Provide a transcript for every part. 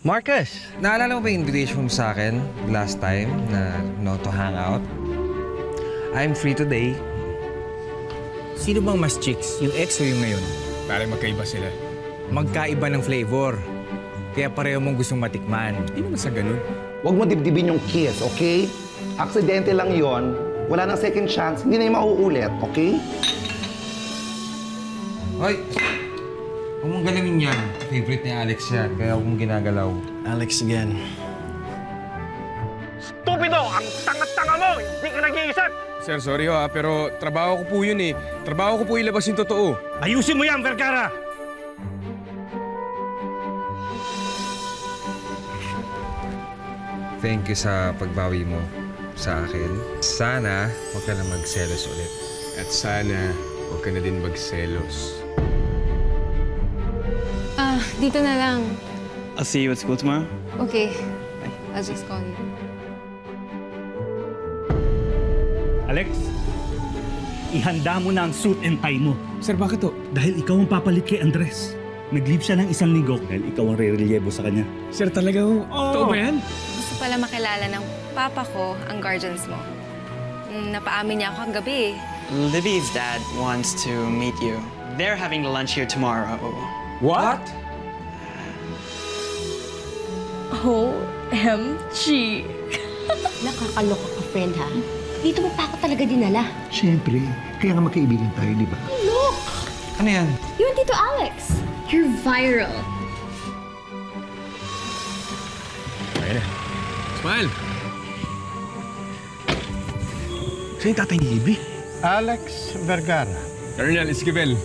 Marcus, naalala mo ba yung invitation mo sa akin last time na to hang out? I'm free today. Sino bang mas chicks? Yung ex o yung ngayon? Parang magkaiba sila. Magkaiba ng flavor. Kaya pareho mong gustong matikman. Hindi naman sa ganun. Huwag mo dibdibin yung kiss, okay? Aksidente lang yon. Wala nang second chance. Hindi na yung mauulit, okay? Hoy! Huwag mong galawin yan. Favorite ni Alex yan, kaya huwag mong ginagalaw. Alex again. Stupido! Ang tanga-tanga mo! Hindi ka nag-iisip! Sir, sorry ho pero trabaho ko po yun eh. Trabaho ko po ilabas yung totoo. Ayusin mo yan, Vergara! Thank you sa pagbawi mo sa akin. Sana huwag ka na magselos ulit. At sana, huwag ka na din magselos. Dito na lang. I'll see you at school tomorrow. Okay. I'll just call you. Alex, ihanda mo na ang suit and tie mo. Sir, bakit to? Dahil ikaw ang papalit kay Andres. Nag-leave siya ng 1 linggo dahil ikaw ang re-reliebo sa kanya. Sir, talaga ho? Totoo ba yan? Gusto pala makilala ng papa ko ang guardians mo. Napaamin niya ako kagabi. Libby's dad wants to meet you. They're having lunch here tomorrow. What? OMG! Nakakaloka ka, friend, ha? Dito mo pa ako talaga dinala. Siyempre. Kaya nga magkaibigan tayo, di ba? Look! Ano yan? You and Tito Alex. You're viral. Ayun na. Smile! Saan yung tatay ni Libby? Alex Vergara. Colonel Esquivel.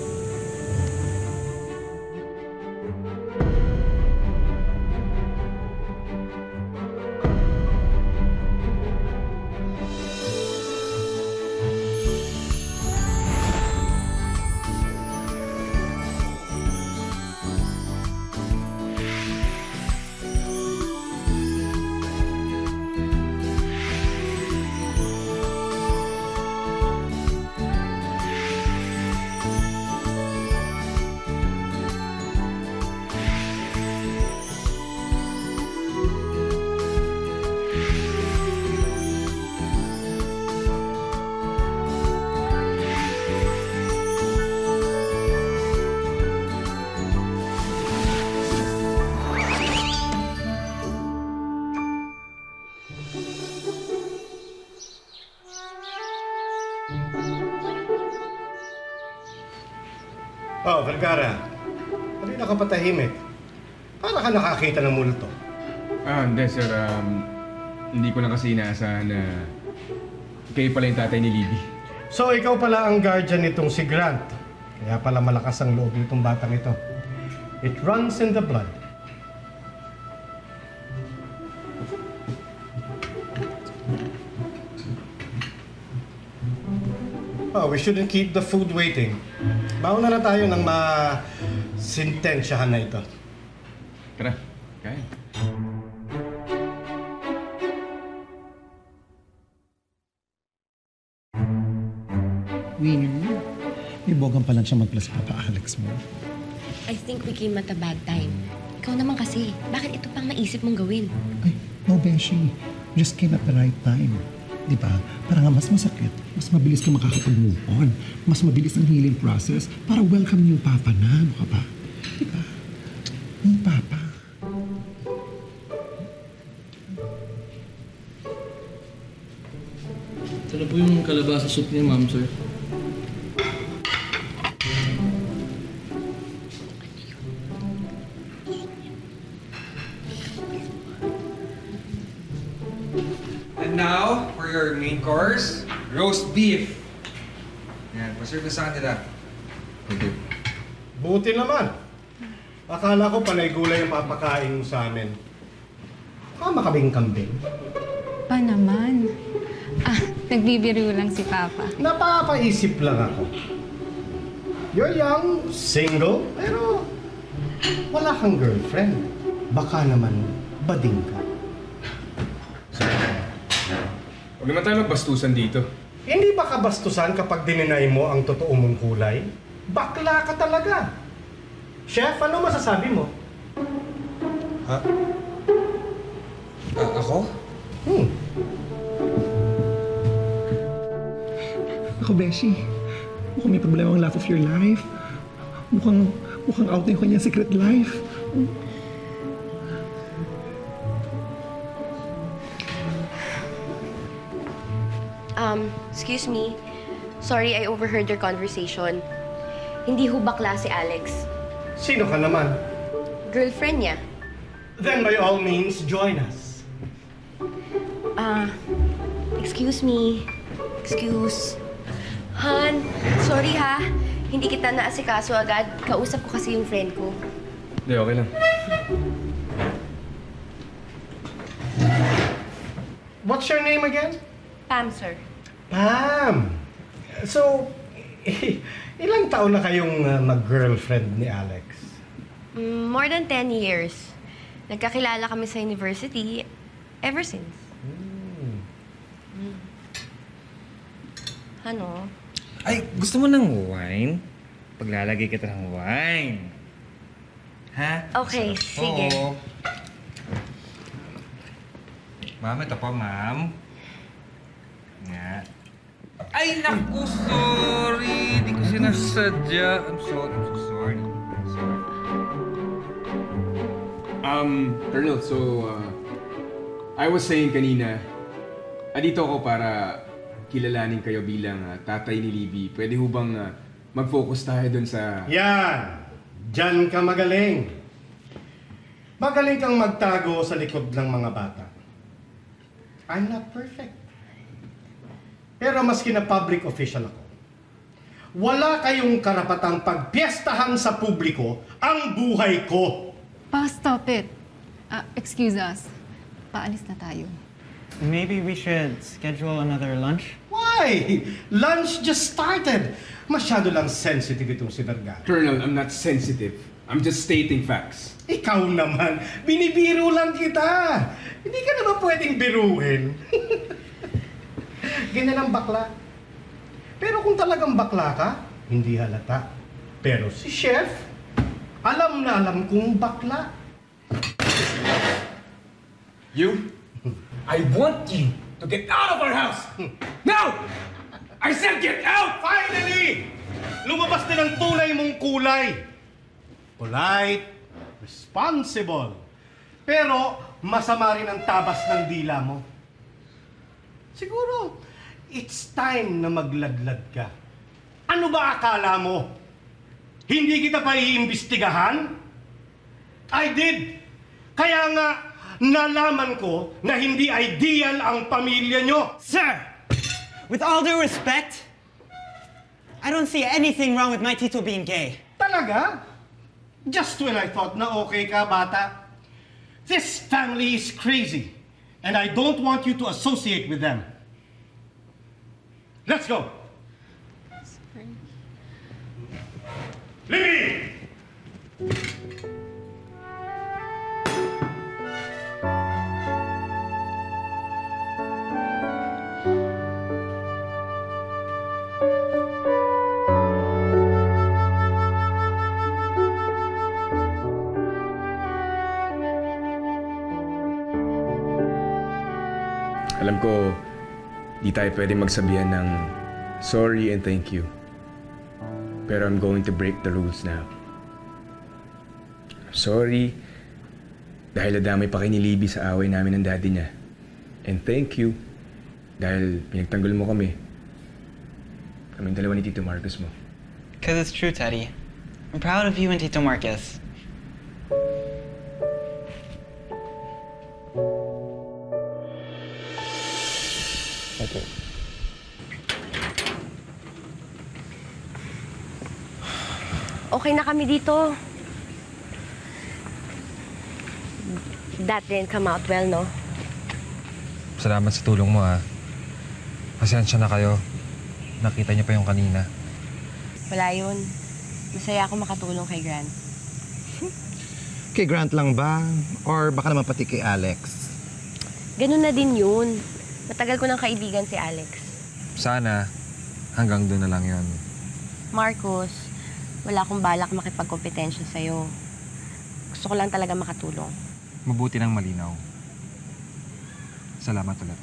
Oh, Vergara. Kanina ka patahimik. Para ka nakakita ng multo. Hindi sir. Hindi ko na kasi inaasahan na kayo pala yung tatay ni Libby. So, ikaw pala ang guardian nitong si Grant. Kaya pala malakas ang loob nitong batang ito. It runs in the blood. Oh, we shouldn't keep the food waiting. Baon na tayo ng masintensyahan na ito. Tara, kain. Will, may bogang pa lang siya magplas Papa Alex mo. I think we came at a bad time. Ikaw naman kasi, bakit ito pang naisip mong gawin? Ay, no, Beshi. Just came at the right time. Di ba? Para nga mas masakit, mas mabilis ka makakapag-move on. Mas mabilis ang healing process para welcome yung Papa na. Ano ka ba? Di ba? Yung Papa. Ito na po yung kalabasa soup niya, ma'am, sir. And now, for your main course, roast beef. Yan, paserve na sa kanila. Thank you. Buti naman. Akala ko panay gulay ang papakain mo sa amin. Kama kaming kambing. Pa naman. Nagbibiro lang si Papa. Napapaisip lang ako. You're young, single, pero wala kang girlfriend. Baka naman bading ka. Huwag naman tayo magbastusan dito. Hindi ba kabastusan kapag dininay mo ang totoo mong kulay? Bakla ka talaga. Chef, ano masasabi mo? Ha? Ako? Ako, Beshi. Mukhang may problema ang love of your life. Mukhang out na yung kanyang secret life. Excuse me. Sorry, I overheard your conversation. Hindi ho bakla si Alex. Sino ka naman? Girlfriend niya. Then by all means, join us. Excuse me. Excuse. Han, sorry ha. Hindi kita naasikaso agad. Kausap ko kasi yung friend ko. Hindi, okay lang. What's your name again? Pam, sir. Pam! So, ilang taon na kayong mag-girlfriend ni Alex? More than 10 years. Nagkakilala kami sa university ever since. Ano? Ay, gusto mo ng wine? Paglalagay kita ng wine. Ha? Okay, sige. Oo. Ma'am, ito po, ma'am. Nga. Ay, naku, sorry. Hindi ko sinasadya. I'm so sorry. Colonel, so, I was saying kanina, andito ako para kilalanin kayo bilang tatay ni Libby. Pwede ho bang mag-focus tayo dun sa... Yan! Diyan ka magaling. Magaling kang magtago sa likod ng mga bata. I'm not perfect. Pero maski na public official ako, wala kayong karapatang pagpiestahan sa publiko ang buhay ko. Pa, stop it. Excuse us. Paalis na tayo. Maybe we should schedule another lunch? Why? Lunch just started. Masyado lang sensitive itong si Vergara. Colonel, I'm not sensitive. I'm just stating facts. Ikaw naman, binibiro lang kita. Hindi ka naman pwedeng biruin. Ganyan ang bakla. Pero kung talagang bakla ka, hindi halata. Pero si Chef, alam na alam kong bakla. You? I want you to get out of our house! Now! I said get out! Finally! Lumabas din ang tunay mong kulay. Polite, responsible. Pero masama rin ang tabas ng dila mo. Siguro, it's time na magladlad ka. Ano ba akala mo? Hindi kita pa iimbestigahan? I did. Kaya nga, nalaman ko na hindi ideal ang pamilya nyo. Sir! With all due respect, I don't see anything wrong with my Tito being gay. Talaga? Just when I thought na okay ka, bata. This family is crazy, and I don't want you to associate with them. Let's go. Libby! Alam ko, di tayo pwede magsabihan ng sorry and thank you. Pero I'm going to break the rules now. Sorry dahil nadamay pa kay ni Libby sa away namin ng daddy niya. And thank you dahil pinagtanggol mo kami. Kaming dalawa ni Tito Marcos mo. Because it's true, Teddy. I'm proud of you and Tito Marcos. Okay. Okay na kami dito. That didn't come out well, no? Salamat sa tulong mo, ha. Pasensya na kayo. Nakita niyo pa yung kanina. Wala yun. Masaya ako makatulong kay Grant. Kay Grant lang ba? Or baka naman pati kay Alex? Ganun na din yun. Matagal ko ng kaibigan si Alex. Sana, hanggang doon na lang yon. Marcos, wala akong balak makipagkompetensya sa'yo. Gusto ko lang talaga makatulong. Mabuti ng malinaw. Salamat ulit.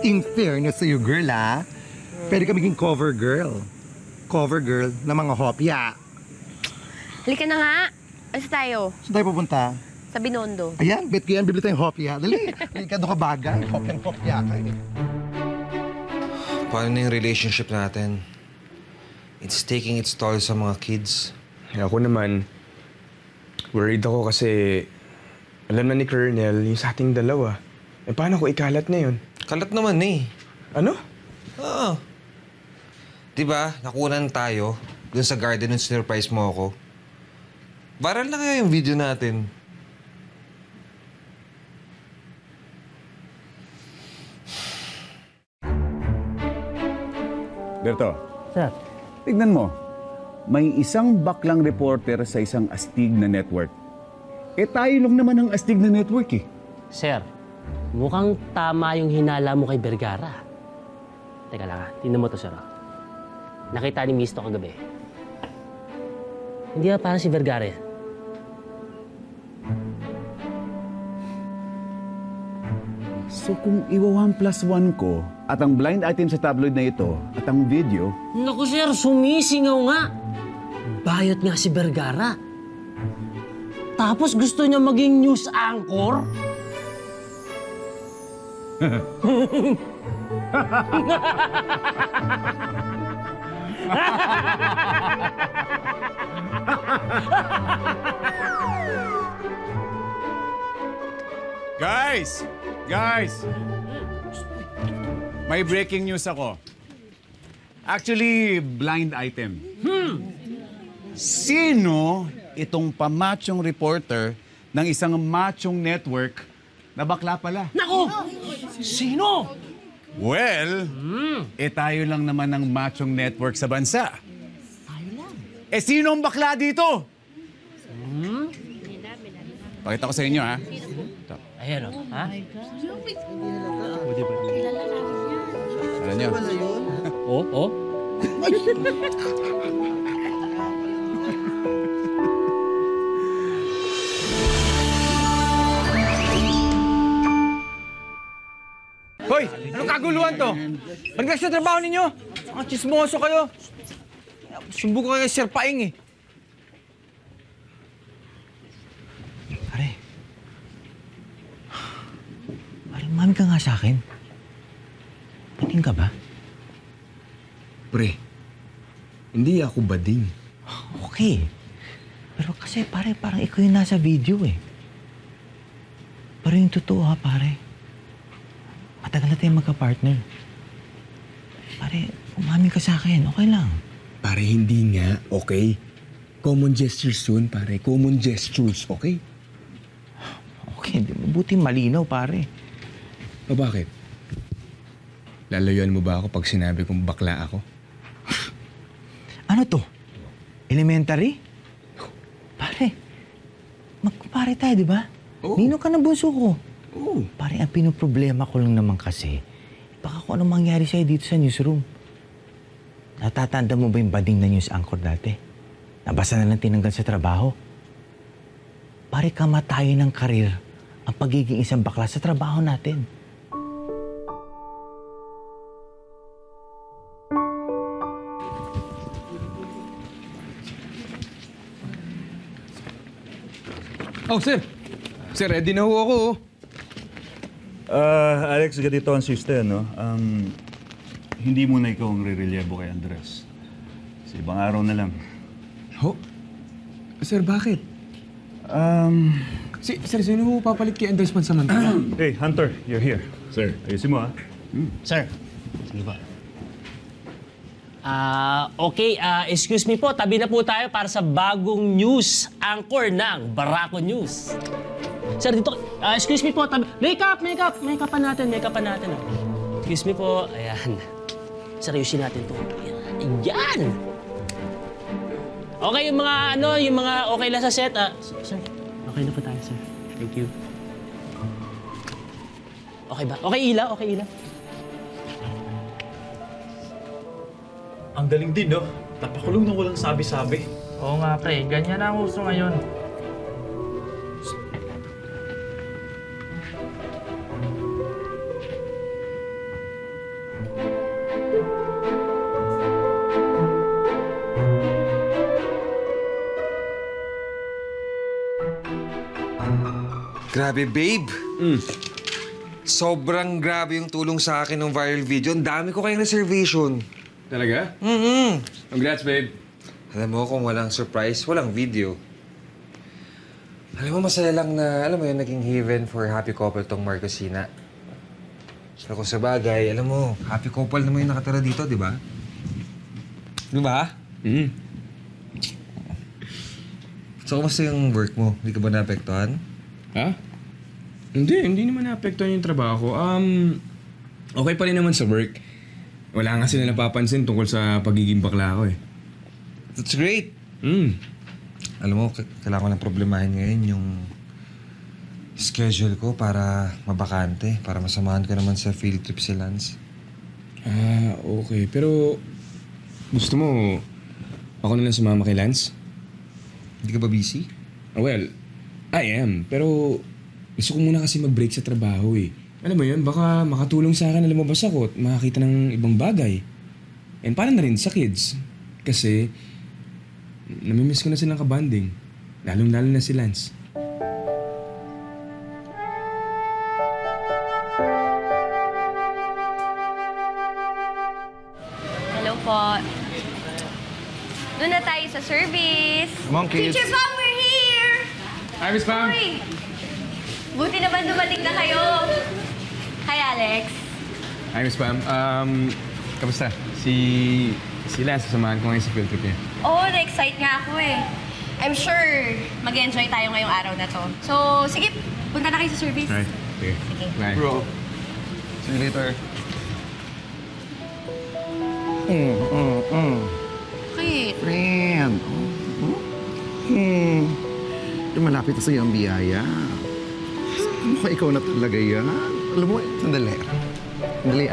In fairness sa'yo, girl, pwede ka maging cover girl. Cover girl ng mga hopya. Halika na nga. Alis tayo. Saan tayo pupunta? Sa Binondo. Ayan, bet ko yan, bibili tayong hopya. Dali, halika doon ka bagay. Hopya ka eh. Paano na yung relationship natin? It's taking its toll sa mga kids. Ako naman, worried ako kasi alam na ni Colonel yung sa ating dalawa. Eh paano ko ikalat na yun? Kalat naman eh. Ano? Oo. Diba, nakunan tayo dun sa garden nung sinurprise mo ako. Viral na kaya yung video natin. Berto. Sir. Tignan mo. May isang baklang reporter sa isang astig na network. Eh tayo lang naman ang astig na network eh. Sir, mukhang tama yung hinala mo kay Vergara. Teka lang tingnan mo to, sir. Nakita ni Misto kagabi. Hindi ba parang si Vergara yan? So kung iwa 1+1 ko at ang blind item sa tabloid na ito at ang video... Naku sir, sumisingaw nga. Bayot nga si Vergara. Tapos gusto niya maging news anchor? Guys! May breaking news ako. Actually, blind item. Sino itong pamachong reporter ng isang machong network na bakla pala? Naku! Sino? Well, tayo lang naman ng machong network sa bansa. Tayo lang. Sino ang bakla dito? Pakita ko sa inyo, ha? Ito. Ayan o, ha? Alam niyo? Oh? Hoy! Anong kaguluhan to? Balik sa trabaho ninyo! Mga chismoso kayo! Sumbong ko kay Sir Paing eh. Pare, mami ka nga sa akin. Bading ka ba? Pre, hindi ako bading. Okay. Pero kasi pare, parang ikaw yung nasa video eh. Pero yung totoo ha, pare. Matagal na tayong magka-partner. Pare, umami ka sa akin, okay lang. Pare, hindi nga, okay? Common gestures soon, pare. Common gestures, okay? Okay, mabuti malinaw, pare. O bakit? Lalayuan mo ba ako pag sinabi kong bakla ako? Ano to? Elementary? Pare, magkumpare tayo, di ba? Oo. Nino ka na bunso ko. Oo. Pare, ang pinoproblema ko lang naman kasi, baka kung anong mangyari sa'yo dito sa newsroom. Natatanda mo ba yung bading na news anchor dati? Nabasa na lang tinanggal sa trabaho. Pare, kamatayan ng karir ang pagiging isang bakla sa trabaho natin. Oh, sir! Sir, ready na ho ako. Alex, ganito ang system, no? Hindi mo na ikaw ang re-relievo kay Andres. Sa ibang araw na lang. Ho? Sir, bakit? Sir, sino mo papalit kay Andres pansamantala? Hey, Hunter, you're here. Sir, ayusin mo, ha? Sir, sige ba? Okay, excuse me po, tabi na po tayo para sa bagong news anchor ng Barako News. Sir, dito, excuse me po, tabi. Make-upan natin. Excuse me po, ayan. Sir, ayusin natin to. Ayan! Okay, yung mga okay lang sa set, sir, okay na po tayo, sir. Thank you. Okay ba? Okay, ilaw. Ang galing din, no? Napakulong na walang sabi-sabi. Oo nga, pre. Ganyan ang uso ngayon. Grabe, babe. Sobrang grabe yung tulong sa akin ng viral video. Ang dami ko kayong reservation. Talaga? Mm-hmm. Congrats, babe. Alam mo, kung walang surprise, walang video. Alam mo, masaya lang na, alam mo yun, naging haven for happy couple tong Marcosina. So kung sa bagay, alam mo, happy couple naman yung nakatira dito, di ba? Di ba? So, kumusta yung work mo? Hindi ka ba naapektuhan? Ha? Hindi naman naapektuhan yung trabaho ko. Okay pa rin naman sa work. Wala nga sila napapansin tungkol sa pagiging bakla ko eh. That's great. Alam mo, kailangan ko lang problemahin ngayon yung schedule ko para mabakante, para masamahan ka naman sa field trip si Lance. Okay. Pero gusto mo ako na lang sumama kay Lance? Hindi ka ba busy? Well, I am. Pero gusto ko muna kasi mag-break sa trabaho eh. Alam mo yun, baka makatulong sa akin na lumabas ako at makakita ng ibang bagay. And para na rin sa kids. Kasi namimiss ko na silang kabanding. Lalong-lalo na si Lance. Hello po. Doon na tayo sa service. Come on, kids. Teacher Pam, we're here! Hi, Miss Pam! Sorry. Buti naman dumating na kayo. Hi, Alex. Hi, Miss Pam. Kamusta? Si Lance, sasamahan ko ngayon sa field trip niya. Oo, na-excite nga ako eh. I'm sure mag-enjoy tayo ngayong araw na to. So, sige, punta na kayo sa service. Alright. Okay. Sige. Bye. Bro. See you later. Bakit? Friend. Lumalapit na sa'yo ang biyaya. Mukhang ikaw na talaga yan. Alam mo, sandali. Sandali,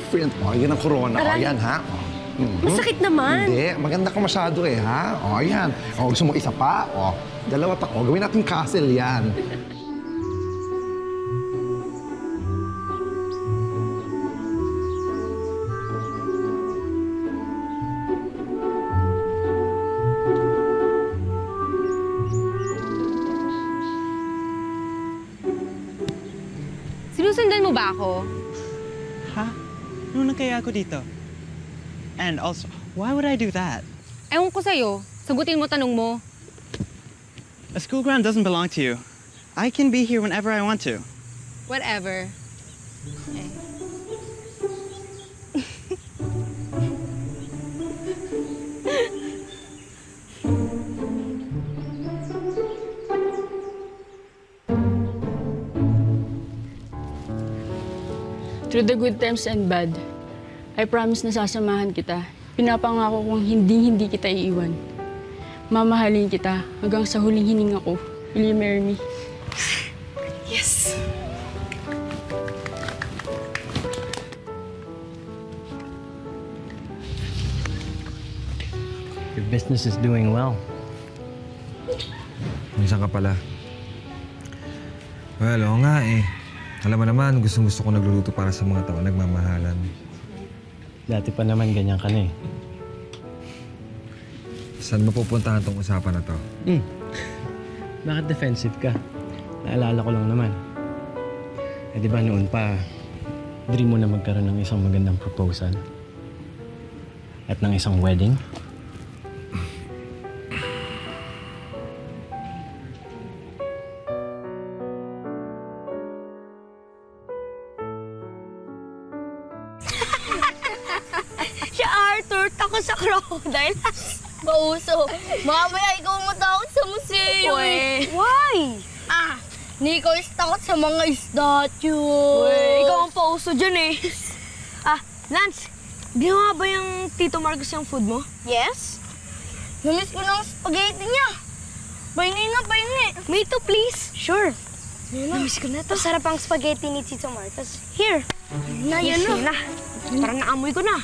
Friend, yan ang corona. Aray. Yan, ha? Masakit naman. Hindi, maganda ka masyado ha? Yan. Gusto mo isa pa? Dalawa pa. Gawin natin castle yan. Sinusundan mo ba ako? Ha? Ano na kaya ako dito? And also, why would I do that? Ewan ko sa'yo. Sagutin mo tanong mo. A school ground doesn't belong to you. I can be here whenever I want to. Whatever. Okay. Through the good times and bad, I promise na sasamahan kita. Pinapangako kong hindi kita iiwan. Mamahalin kita hanggang sa huling hininga ko. Will you marry me? Yes! Your business is doing well. Minsan ka pala. Well, oo nga eh. Alam mo naman, gustong-gusto ko nagluluto para sa mga tao nagmamahalan. Dati pa naman ganyan ka na eh. Saan mapupuntahan tong usapan na to? Bakit defensive ka? Naalala ko lang naman. Eh di ba noon pa, dream mo na magkaroon ng isang magandang proposal? At ng isang wedding? Si Arthur, takot sa crocodile. Mauso. Mamaya ikaw matakot sa museo. Why? Nico is takot sa mga statue. Ikaw ang pauso dyan eh. Lance, ginawa ba yung Tito Marcos yung food mo? Yes. Namiss ko ng spaghetti niya. Pahingi na, pahingi. Me too, please. Sure. Namiss ko na to. Masarap ang spaghetti ni Tito Marcos. Here. Yan na. Parang naamoy ko na.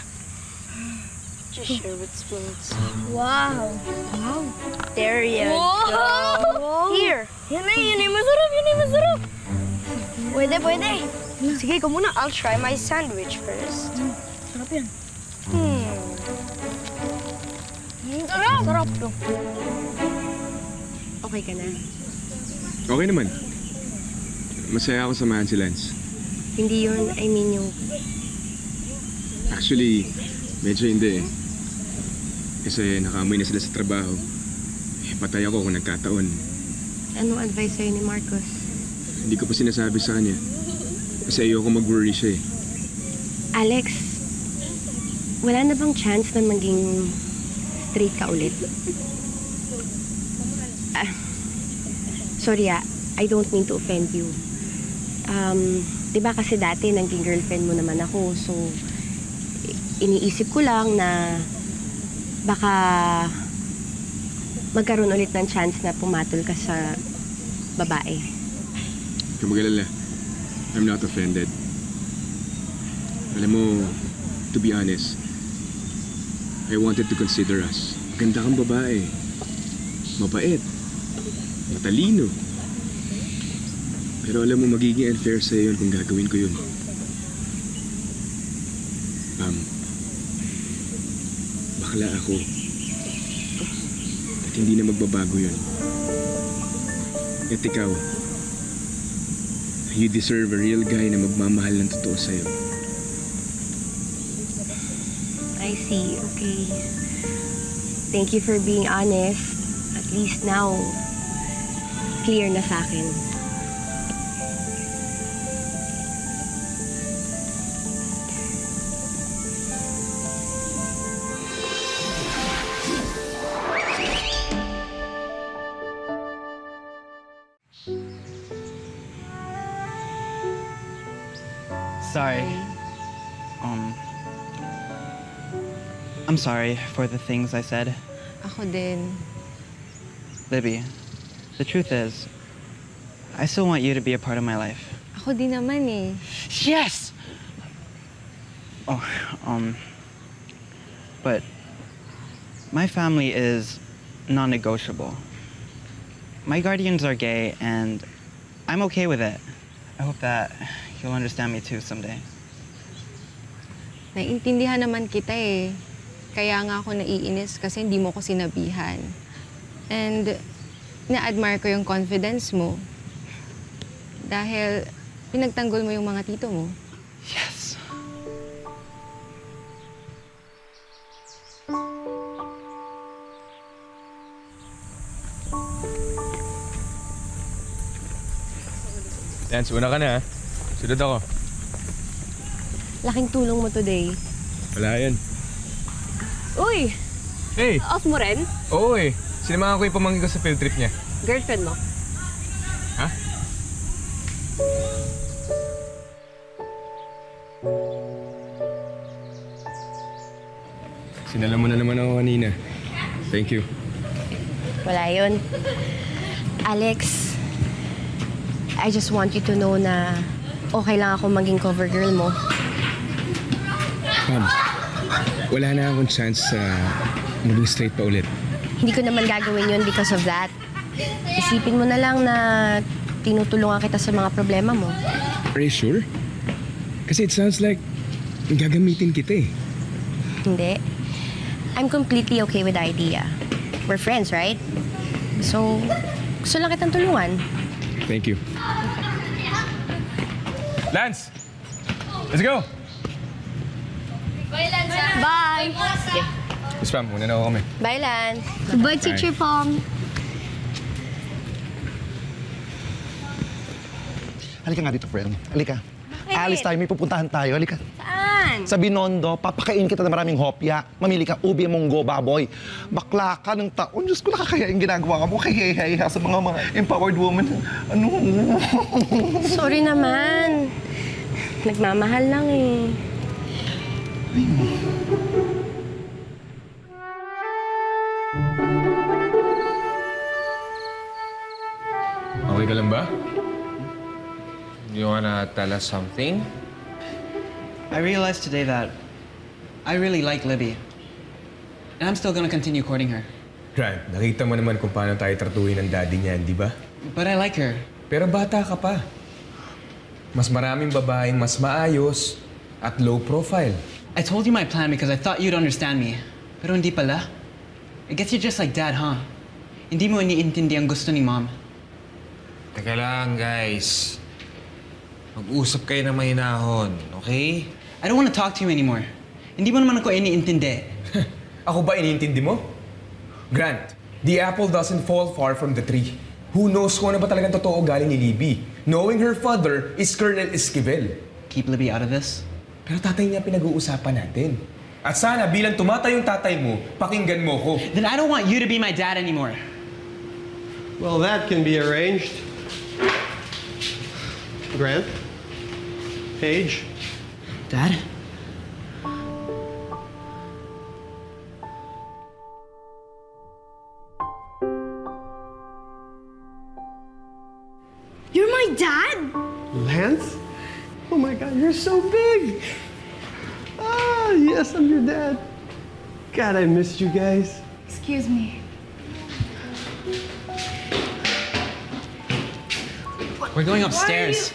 Just share with spoons. Wow. Wow. There you go. Here. Yan ay masarap, Pwede. Sige, ikaw muna. I'll try my sandwich first. Sarap yan. Sarap. Okay ka na? Okay naman. Masaya ako samahan si Lance. Hindi yun, I mean yung... Actually, medyo hindi eh. Kasi nakaamoy na sila sa trabaho. Patay ako kung nagkataon. Anong advice sa'yo ni Marcos? Hindi ko pa sinasabi sa kanya. Kasi ayoko mag-worry siya eh. Alex, wala na bang chance na maging straight ka ulit? Sorry I don't mean to offend you. Diba kasi dati naging girlfriend mo naman ako, so iniisip ko lang na baka magkaroon ulit ng chance na pumatol ka sa babae. Huwag mag-alala. I'm not offended. Alam mo, to be honest, I wanted to consider us. Maganda kang babae. Mabait. Matalino. Pero alam mo, magiging unfair sa'yo yun kung gagawin ko yun. Bakla ako. At hindi na magbabago yun. At ikaw, you deserve a real guy na magmamahal ng totoo sa'yo. I see, okay. Thank you for being honest. At least now, clear na sa akin. Sorry. I'm sorry for the things I said. Ako din. Libby, the truth is, I still want you to be a part of my life. Ako din naman eh. Yes! Oh, but my family is non-negotiable. My guardians are gay, and I'm okay with it. I hope that you'll understand me too someday. Naiintindihan naman kita eh. Kaya nga ako naiinis kasi hindi mo ko sinabihan. And na-admire ko yung confidence mo. Dahil pinagtanggol mo yung mga tito mo. Yes. Lance, una ka na ha. Sunod ako. Laking tulong mo today. Wala yan. Uy! Hey! Off mo rin? Oo eh. Sinamahan ko yung pamangkin ko sa field trip niya. Girlfriend mo? Ha? Sinala mo na naman ako kanina. Thank you. Wala yun. Alex, I just want you to know na okay lang ako maging cover girl mo. Ma'am, wala na akong chance sa maging straight pa ulit. Hindi ko naman gagawin yun because of that. Isipin mo na lang na tinutulungan kita sa mga problema mo. Are you sure? Kasi it sounds like gagamitin kita eh. Hindi. I'm completely okay with the idea. We're friends, right? So, gusto lang kitang tulungan. Thank you. Lance! Let's go! Bye, Lance. Bye! Okay. Yes, ma'am. Muna na ako kami. Bye, Lance. Bye, Teacher Pong. Halika nga dito, friend. Halika. Alis tayo, may pupuntahan tayo. Halika. Saan? Sa Binondo, papakain kita ng maraming hopya. Mamili ka ubi, munggo, baboy. Bakla ka ng taon. Diyos ko, nakakaya yung ginagawa mo. Kaya sa mga empowered woman. Ano? Sorry naman. Nagmamahal lang eh. Okay ka lang ba? You wanna tell us something? I realized today that I really like Libby. And I'm still gonna continue courting her. Grant, nakita mo naman kung paano tayo tratuhin ng daddy niyan, di ba? But I like her. Pero bata ka pa. Mas maraming babaeng mas maayos at low profile. I told you my plan because I thought you'd understand me. Pero hindi pala. I guess you're just like Dad, huh? Hindi mo iniintindi ang gusto ni Mom. Teka lang, guys. Mag-usap kayo na mahinahon, okay? I don't want to talk to you anymore. Hindi mo naman ako iniintindi. Ako ba iniintindi mo? Grant, the apple doesn't fall far from the tree. Who knows kung ano ba talagang totoo galing ni Libby? Knowing her father is Colonel Esquivel. Keep Libby out of this? Pero tatay niya pinag-uusapan natin. At sana bilang tumatay yung tatay mo, pakinggan mo ko. Then I don't want you to be my dad anymore. Well, that can be arranged. Grant? Paige? Dad? You're my dad? Lance? Oh my God, you're so big! Ah, yes, I'm your dad. God, I missed you guys. Excuse me. We're going upstairs.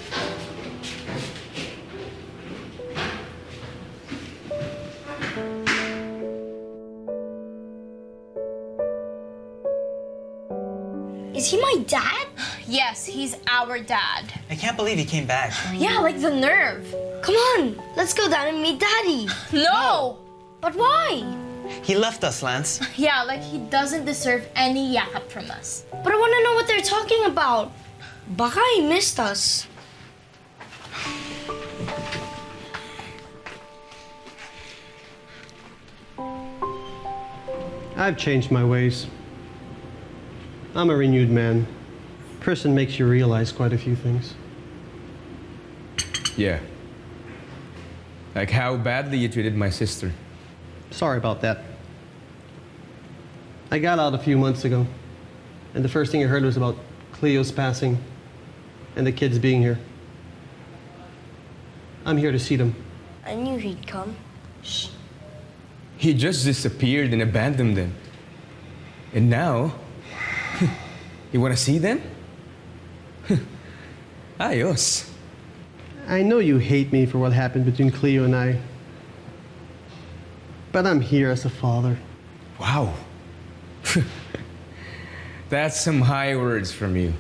Is he my dad? Yes, he's our dad. I can't believe he came back. Yeah, like the nerve. Come on, let's go down and meet Daddy. No! But why? He left us, Lance. Yeah, like he doesn't deserve any yakap from us. But I want to know what they're talking about. Baka he missed us. I've changed my ways. I'm a renewed man. Prison makes you realize quite a few things. Yeah. Like how badly you treated my sister. Sorry about that. I got out a few months ago, and the first thing I heard was about Cleo's passing and the kids being here. I'm here to see them. I knew he'd come. Shh. He just disappeared and abandoned them. And now, you want to see them? Ayos. I know you hate me for what happened between Cleo and I, but I'm here as a father. Wow. That's some high words from you.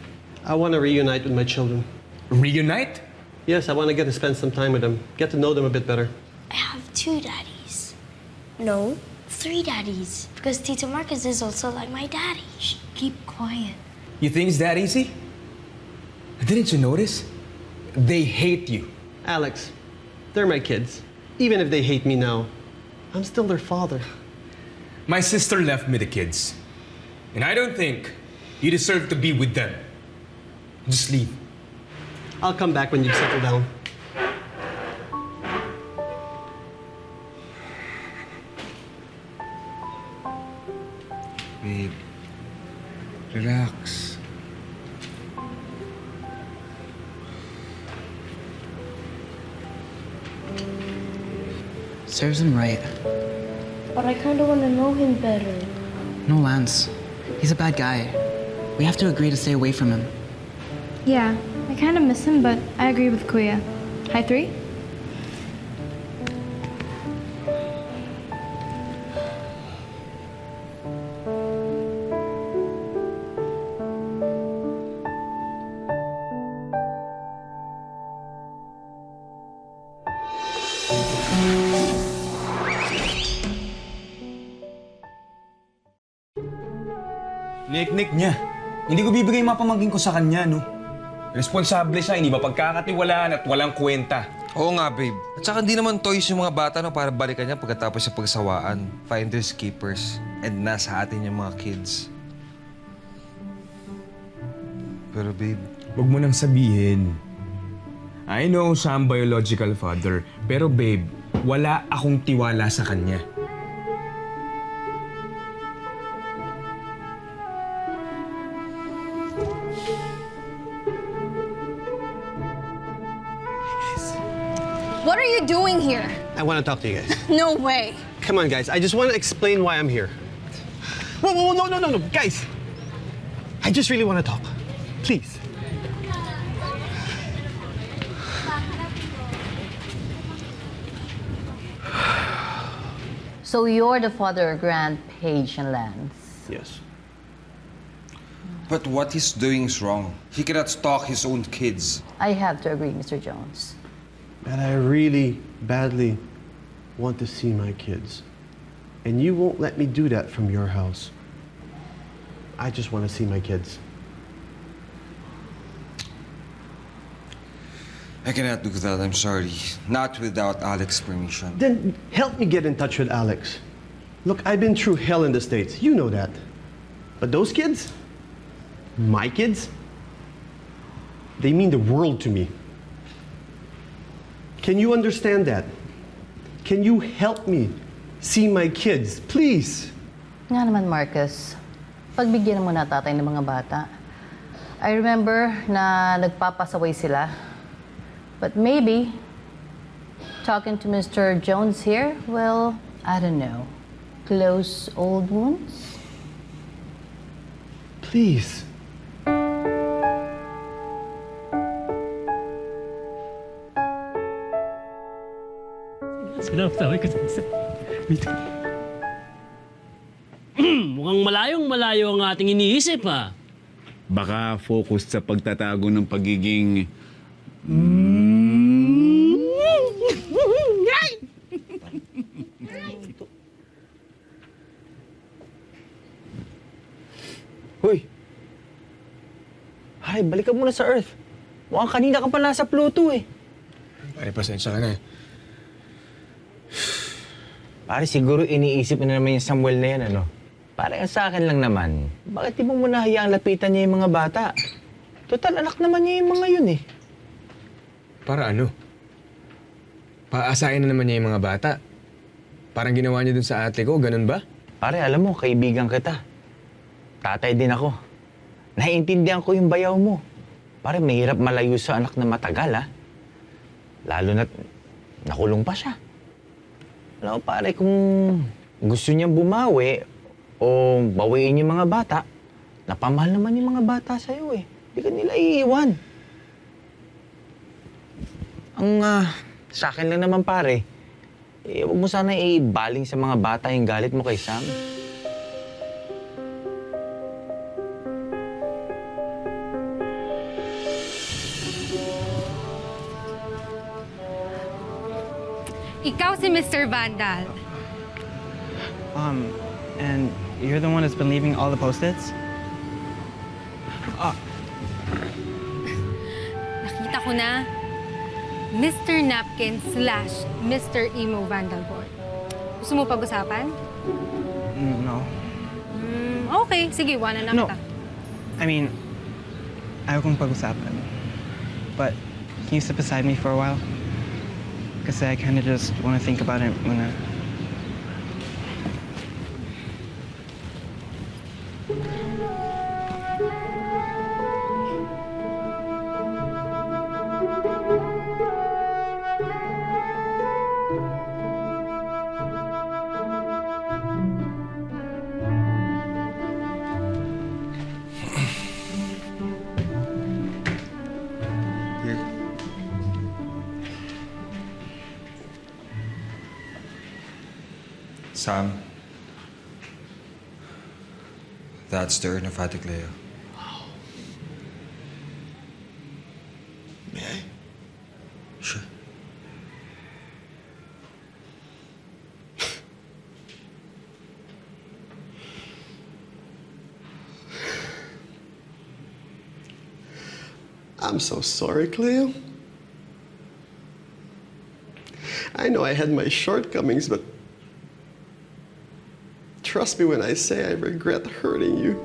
I want to reunite with my children. Reunite? Yes, I want to get to spend some time with them, get to know them a bit better. I have 2 daddies. No, 3 daddies. Because Tito Marcus is also like my daddy. Shh, keep quiet. You think it's that easy? Didn't you notice? They hate you. Alex, they're my kids. Even if they hate me now, I'm still their father. My sister left me the kids. And I don't think you deserve to be with them. Just leave. I'll come back when you settle down. Babe, relax. Serves him right. But I kind of want to know him better. No, Lance. He's a bad guy. We have to agree to stay away from him. Yeah, I kind of miss him, but I agree with Kuya. Hi, 3? Nik-nik niya. Hindi ko bibigay yung mga pamangkin ko sa kanya, no? Responsable siya, hindi mapagkakatiwalaan at walang kwenta. Oo nga, babe. At saka hindi naman toys yung mga bata no, para balikan niya pagkatapos sa pagsawaan. Finders keepers. And nasa atin yung mga kids. Pero babe... Huwag mo nang sabihin. I know siya ang biological father, pero babe, wala akong tiwala sa kanya. What are you doing here? I want to talk to you guys. No way. Come on, guys. I just want to explain why I'm here. Whoa, no. Guys! I just really want to talk. Please. So you're the father of Grant, Paige, and Lance? Yes. But what he's doing is wrong. He cannot stalk his own kids. I have to agree, Mr. Jones. And I really badly want to see my kids. And you won't let me do that from your house. I just want to see my kids. I cannot do that, I'm sorry. Not without Alex's permission. Then help me get in touch with Alex. Look, I've been through hell in the States. You know that. But those kids, my kids, they mean the world to me. Can you understand that? Can you help me see my kids, please? Nga naman, Marcus. Pagbigyan mo na tatay ng mga bata. I remember na nagpapasaway sila. But maybe, talking to Mr. Jones here will, I don't know, close old wounds? Please. Sabi ko mukhang malayong-malayo ang ating iniisip, ha? Baka focused sa pagtatago ng pagiging... Hoy! Hay, balik ka muna sa Earth. Mukhang kanina ka pa nasa Pluto eh. Pare, pasensya ka na. Pare, siguro iniisip na naman yung Samuel na yan, ano? Pare, sa akin lang naman, bakit di mo muna hayaang lapitan niya yung mga bata? Total, anak naman niya yung mga yun eh. Para ano? Paasahin na naman niya yung mga bata. Parang ginawa niya dun sa ate ko, ganun ba? Pare, alam mo, kaibigan kita. Tatay din ako. Naiintindihan ko yung bayaw mo. Pare, mahirap malayo sa anak na matagal, ha? Lalo na't nakulong pa siya. Alam mo, pare, kung gusto niyang bumawi o bawiin yung mga bata, napamahal naman yung mga bata sa'yo, eh. Hindi ka nila iiwan. Ang sa akin lang naman, pare, huwag mo sana ibaling sa mga bata yung galit mo kay Sam. Ikaw si Mr. Vandal. And you're the one that's been leaving all the post-its? Nakita ko na. Mr. Napkin / Mr. Emo Vandalboy. Gusto mo pag-usapan? No. Okay, sige, wala na kita. I mean, ayaw kong pag-usapan. But can you sit beside me for a while? Kasi I kind of just want to think about it muna. Sam, that's the urn of Ate Cleo. May I? Sure. I'm so sorry, Cleo. I know I had my shortcomings, but trust me when I say I regret hurting you.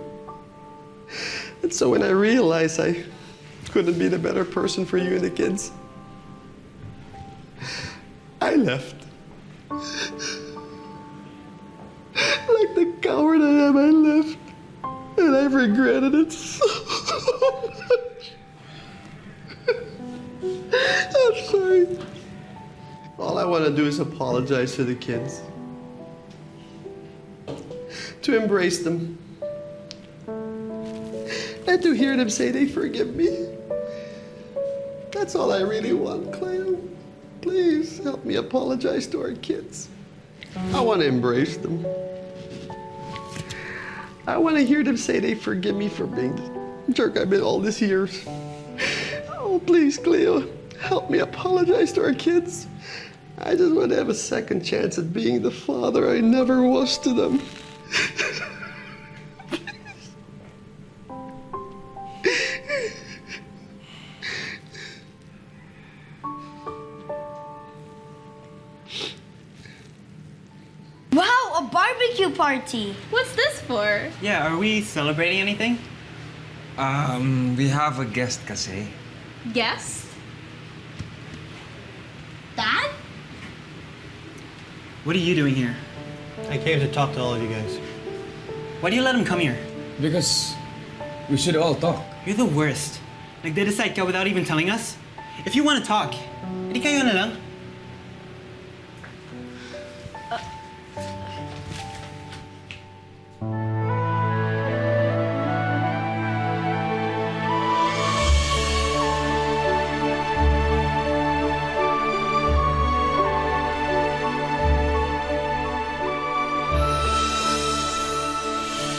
And so when I realized I couldn't be the better person for you and the kids, I left. Like the coward I am, I left. And I've regretted it so much. I'm sorry. All I want to do is apologize to the kids. to embrace them, and to hear them say they forgive me. That's all I really want, Cleo. Please help me apologize to our kids. I want to embrace them. I want to hear them say they forgive me for being the jerk I've been all these years. Oh, please, Cleo, help me apologize to our kids. I just want to have a second chance at being the father I never was to them. Wow, a barbecue party! What's this for? Yeah, are we celebrating anything? We have a guest kasi. Guest? Dad? What are you doing here? I came to talk to all of you guys. Why do you let him come here? Because we should all talk. You're the worst. Like, they decide ka without even telling us? If you want to talk, hindi kayo na lang.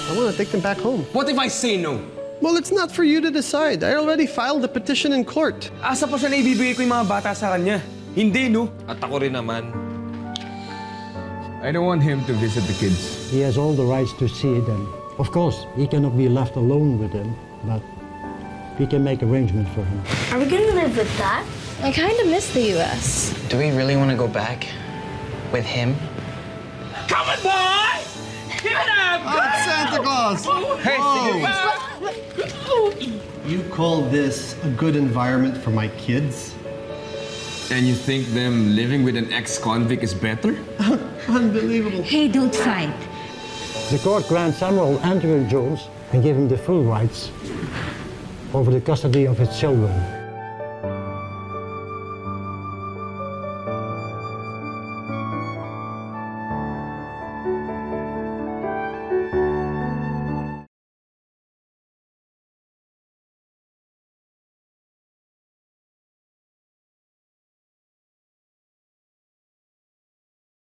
I want to take them back home. What if I say no? Well, it's not for you to decide. I already filed the petition in court. Asa pa siya na ibibigay ko yung mga bata sa kanya? Hindi, no? At ako rin naman. I don't want him to visit the kids. He has all the rights to see them. Of course, he cannot be left alone with them, but we can make arrangements for him. Are we gonna live with Dad? I kind of miss the U.S. Do we really want to go back? With him? Come on, boy! Give it up! Oh, Santa Claus! Hey, You call this a good environment for my kids? And you think them living with an ex-convict is better? Unbelievable. Hey, don't fight. The court grants Samuel Anthony Jones and give him the full rights over the custody of his children.